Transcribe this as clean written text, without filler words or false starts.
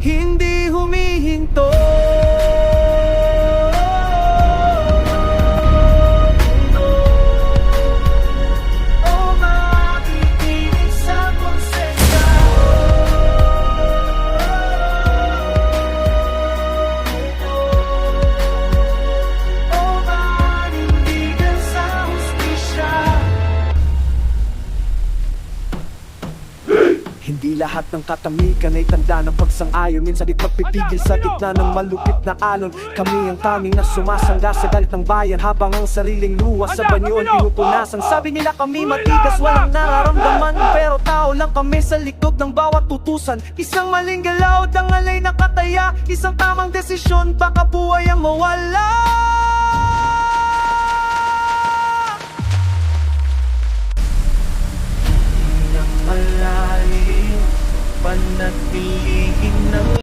hindi humihinto. Hindi lahat ng katamikan ay tanda ng pagsang-ayon. Minsan di magpipigil sa gitna ng malupit na alon. Kami ang tanging na sumasangga sa galit ng bayan, habang ang sariling luha sa banyo ang pinupunasan. Sabi nila kami matigas, walang nararamdaman, pero tao lang kami sa likod ng bawat tutusan. Isang maling galaw, dangalay nakataya. Isang tamang desisyon, baka buhay ang mawala. Malalim, panatilihin